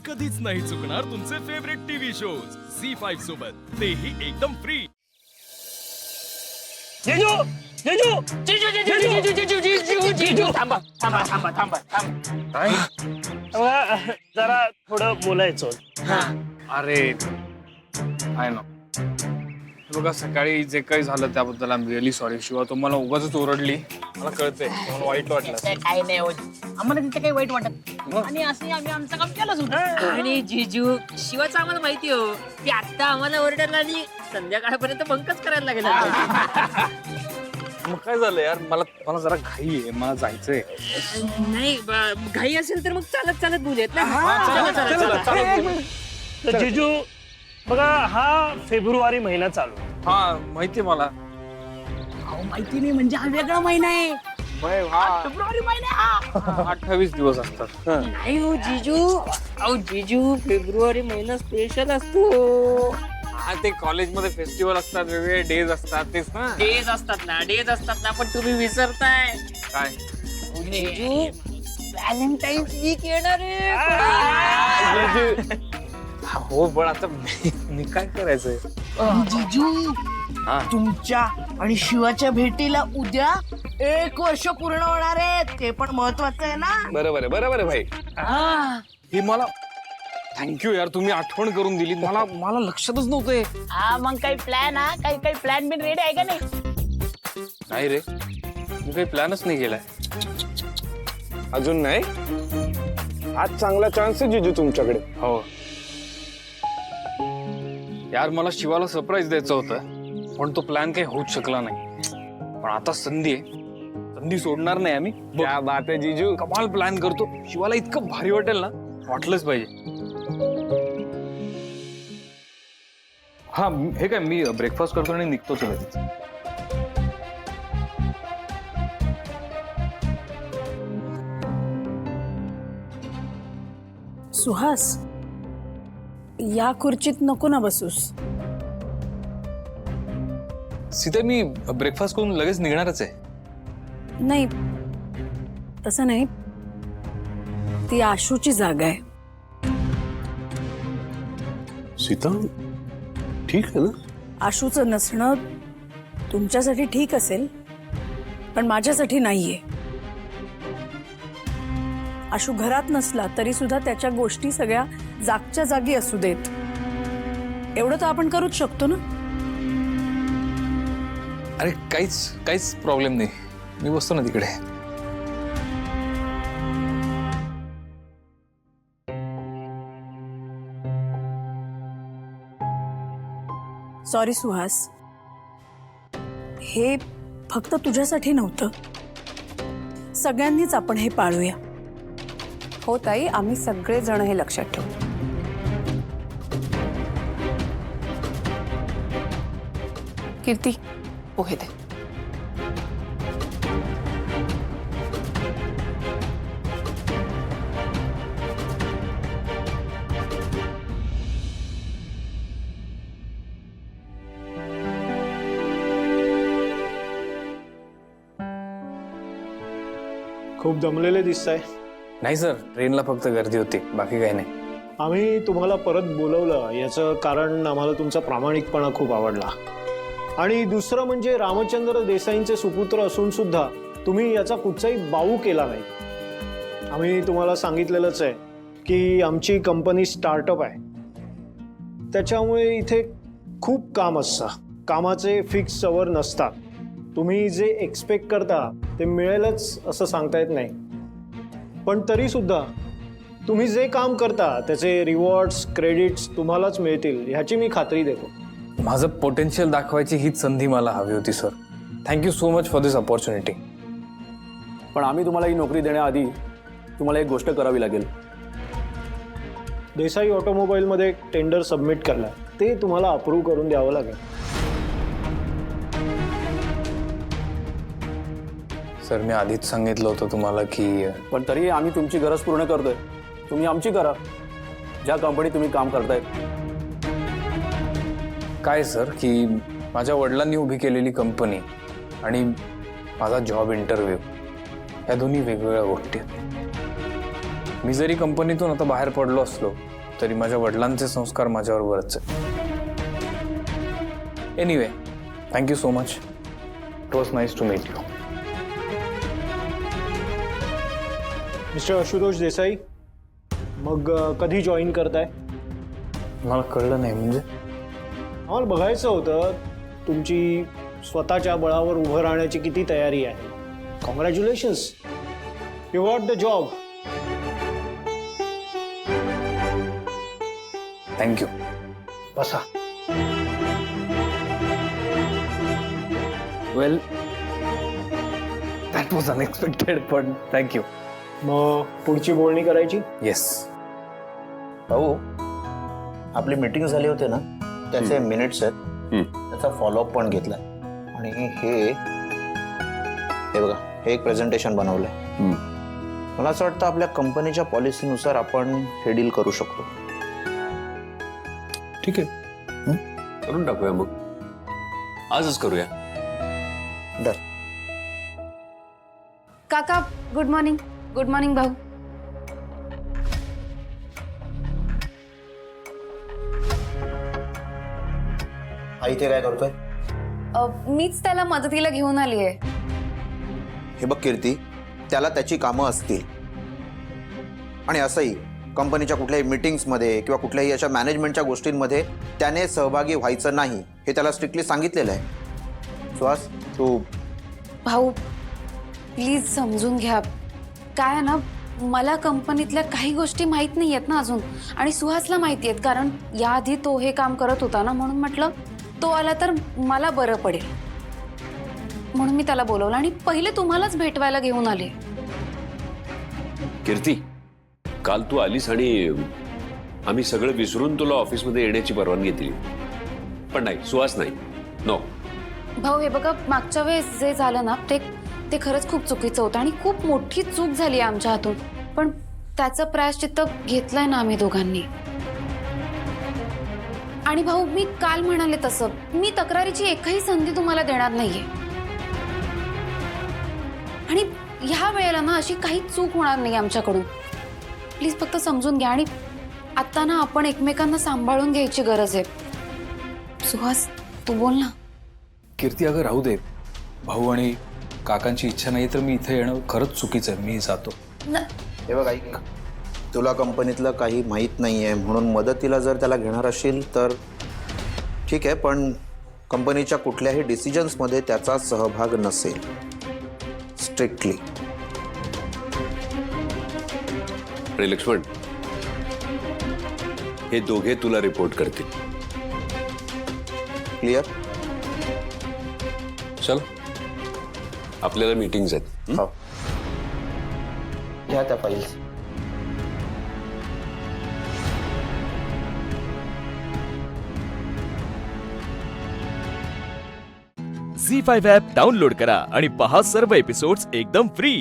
कधीच नाही चुकणार तुमचे फेवरेट टीव्ही शोज झी5 सोबत, तेही एकदम फ्री। जेजू जेजू जेजू जेजू जेजू जेजू जेजू जेजू थांबा थांबा थांबा थांबा थांबा बघा, जरा थोडं बोलायचं होतं. अरे आहे ना, बघा सकाळी जे काही झालं त्याबद्दल I am really sorry. Shiva तुम्हाला उगाच ओरडली, मला कळतंय मला वाईट वाटलं. काही नाही होत, आम्हाला तिथे काही वाईट वाटत आणि असं आम्ही आमचं काम केलंच होतं. आणि जिजू शिवाचं आम्हाला माहिती हो की आता आम्हाला ओरडला आणि संध्याकाळपर्यंत बंकच करायला लागेल. मग काय झालं यार, मला जरा घाई आहे, मला जायचंय. नाही घाई असेल तर मग चालत चालत बोलूयात ना. तर जिजू बघा, हा फेब्रुवारी महिना चालू आहे. हा माहितीये मला. अहो माहिती नाही म्हणजे हा वेगळा महिना आहे, फेब्रुवारी महिना हा. 28 दिवस असतात. नाही हो जिजू, अहो जिजू फेब्रुवारी महिना स्पेशल असतो. हा ते कॉलेजमध्ये फेस्टिवल असतात, वेगवेगळे डेज असतात, तेच ना. डेज असतात ना पण तुम्ही विसरताय. काय जिजू व्हॅलेंटाईन्स वीक येणार आहे. हो पण आता मी काय करायचंय. जिजू हा. तुमच्या आणि शिवाच्या भेटीला उद्या 1 वर्ष पूर्ण होणार आहे, ते पण महत्वाचं आहे ना. बरोबर आहे भाई. ही मला थँक्यू यार, तुम्ही आठवण करून दिली. मला लक्षातच नव्हते. हा मग काही प्लॅन, हा काही प्लॅन बिन रेडी आहे का नाही? नाही रे, मी काही प्लॅनच नाही केलाय अजून नाही. आज चांगला चान्स आहे जिजू तुमच्याकडे. हो यार, मला शिवाला सरप्राईज द्यायचं होतं पण तो प्लॅन काही होऊच शकला नाही. पण आता संधी आहे, संधी सोडणार नाही आम्ही. क्या बात आहे जिजू. कमाल प्लॅन करतो. शिवाला इतकं भारी वाटेल ना, वाटलंच पाहिजे. हा हे काय, मी ब्रेकफास्ट करतो आणि निघतो लगेच. सुहास, या खुर्चीत नको ना बसूस. सीता, मी ब्रेकफास्ट करून लगेच निघणारच आहे. नाही तसं नाही, ती आशूची जागा आहे. सीता ठीक आहे ना. आशूचं नसणं तुमच्यासाठी ठीक असेल पण माझ्यासाठी नाहीये. आशू घरात नसला तरी सुद्धा त्याच्या गोष्टी सगळ्या जागच्या जागी असू देत, एवढं तर आपण करूच शकतो ना. अरे काहीच प्रॉब्लेम नाही, मी बसतो ना तिकडे. सॉरी सुहास, हे फक्त तुझ्यासाठी नव्हतं, सगळ्यांनीच आपण हे पाळूया. हो ताई, आम्ही सगळे जण हे लक्षात ठेवू. कीर्ती, पोहे दे. खूप दमलेले दिसताय. नाही सर, ट्रेनला फक्त गर्दी होती, बाकी काही नाही. आम्ही तुम्हाला परत बोलवलं याचं कारण आम्हाला तुमचा प्रामाणिकपणा खूप आवडला. आणि दुसरं म्हणजे रामचंद्र देसाईंचे सुपुत्र असून सुद्धा तुम्ही याचा कुठचाही बाऊ केला नाही. आम्ही तुम्हाला सांगितलेलंच आहे की आमची कंपनी स्टार्टअप आहे, त्याच्यामुळे इथे खूप काम असतं. कामाचे फिक्स अवर नसतात. तुम्ही जे एक्सपेक्ट करता ते मिळेलच असं सांगता येत नाही. पण तरी सुद्धा तुम्ही जे काम करता त्याचे रिवॉर्ड्स, क्रेडिट्स तुम्हालाच मिळतील ह्याची मी खात्री देतो. माझं पोटेन्शियल दाखवायची हीच संधी मला हवी होती sir. Thank you so much for this opportunity. पण आम्ही तुम्हाला ही नोकरी देण्याआधी तुम्हाला एक गोष्ट करावी लागेल. देसाई ऑटोमोबाईलमध्ये एक टेंडर सबमिट करला, ते तुम्हाला अप्रूव्ह करून द्यावं लागेल. सर, मी आधीच सांगितलं होतं तुम्हाला की पण तरी आम्ही तुमची गरज पूर्ण करतोय, तुम्ही आमची करा. ज्या कंपनीत तुम्ही काम करताय. काय सर की माझ्या वडिलांनी उभी केलेली कंपनी आणि माझा जॉब इंटरव्ह्यू या दोन्ही वेगवेगळ्या गोष्टी आहेत. मी जरी कंपनीतून आता बाहेर पडलो असलो तरी माझ्या वडिलांचे संस्कार माझ्यावरच आहेत. Anyway, thank you so much. It was nice to meet you. Mister Ashutosh Desai, मग कधी जॉईन करताय? मला कळलं नाही. म्हणजे आम्हाला बघायचं होतं तुमची स्वतःच्या बळावर उभं राहण्याची किती तयारी आहे. Congratulations, you got the job. Thank you. बसा. वेल, दॅट वॉज अनएक्सपेक्टेड, पण थँक्यू. मग पुढची बोलणी करायची. येस. भाऊ, आपली मीटिंग झाली होती ना, त्याचे मिनिट्स आहेत, त्याचा फॉलोअप पण घेतलाय. आणि हे बघा, हे एक प्रेझेंटेशन बनवलंय. मला असं वाटतं आपल्या कंपनीच्या पॉलिसीनुसार आपण हे डील करू शकतो. ठीक आहे, करून टाकूया. मग आजच करूया. डर. काका गुड मॉर्निंग. गुड मॉर्निंग भाऊ. हा इथे काय करतोय? मीच त्याला मदतीला घेऊन आली आहे. हे बघ कीर्ती, त्याला त्याची कामं असतील आणि असंही कंपनीच्या कुठल्याही मीटिंग्समध्ये किंवा कुठल्याही अशा मॅनेजमेंटच्या गोष्टींमध्ये त्याने सहभागी व्हायचं नाही, हे त्याला स्ट्रिक्टली सांगितलेलं आहे. सुहास, तू भाऊ प्लीज समजून घ्या. काय आहे ना, मला कंपनीतल्या काही गोष्टी माहीत नाही आहेत ना अजून, आणि सुहासला माहिती आहेत, कारण याआधी तो हे काम करत होता ना, म्हणून म्हटलं तो आला तर मला बरं पडेल, म्हणून मी त्याला बोलवलं आणि पहिले तुम्हालाच भेटवायला घेऊन आले. कीर्ती, काल तू आलीस आणि आम्ही सगळं विसरून तुला ऑफिसमध्ये येण्याची परवानगी दिली, पण नाही, सुहास नाही. नो भाऊ, हे बघा, मागच्या वेळेस जे झालं ना ते खरंच खूप चुकीचं होतं आणि खूप मोठी चूक झाली आहे आमच्या हातून, पण त्याचं प्रायश्चित्त घेतलंय ना आम्ही दोघांनी. आणि भाऊ, मी काल म्हणाले तसं मी तक्रारीची एकही संधी तुम्हाला देणार नाहीये, आणि ह्या वेळेला ना अशी काही चूक होणार नाही आमच्याकडून. प्लीज फक्त समजून घ्या. आणि आता ना आपण एकमेकांना सांभाळून घ्यायची गरज आहे. सुहास, तू बोल ना. कीर्ती, अगं राहू दे. भाऊ आणि काकांची इच्छा नाही तर मी इथे येणं खरंच चुकीचं आहे. मी जातो. हे बघ ऐक, तुला कंपनीतलं काही माहीत नाही आहे म्हणून मदतीला जर त्याला घेणार असशील तर ठीक आहे, पण कंपनीच्या कुठल्याही डिसिजन्समध्ये त्याचा सहभाग नसेल, स्ट्रिक्टली. आणि लक्ष्मण, हे दोघे तुला रिपोर्ट करतील. क्लिअर? चल, आपल्याला मीटिंग्स आहेत. हो, घ्या त्या फाईल्स. झी5 ॲप डाउनलोड करा आणि पहा सर्व एपिसोड्स एकदम फ्री.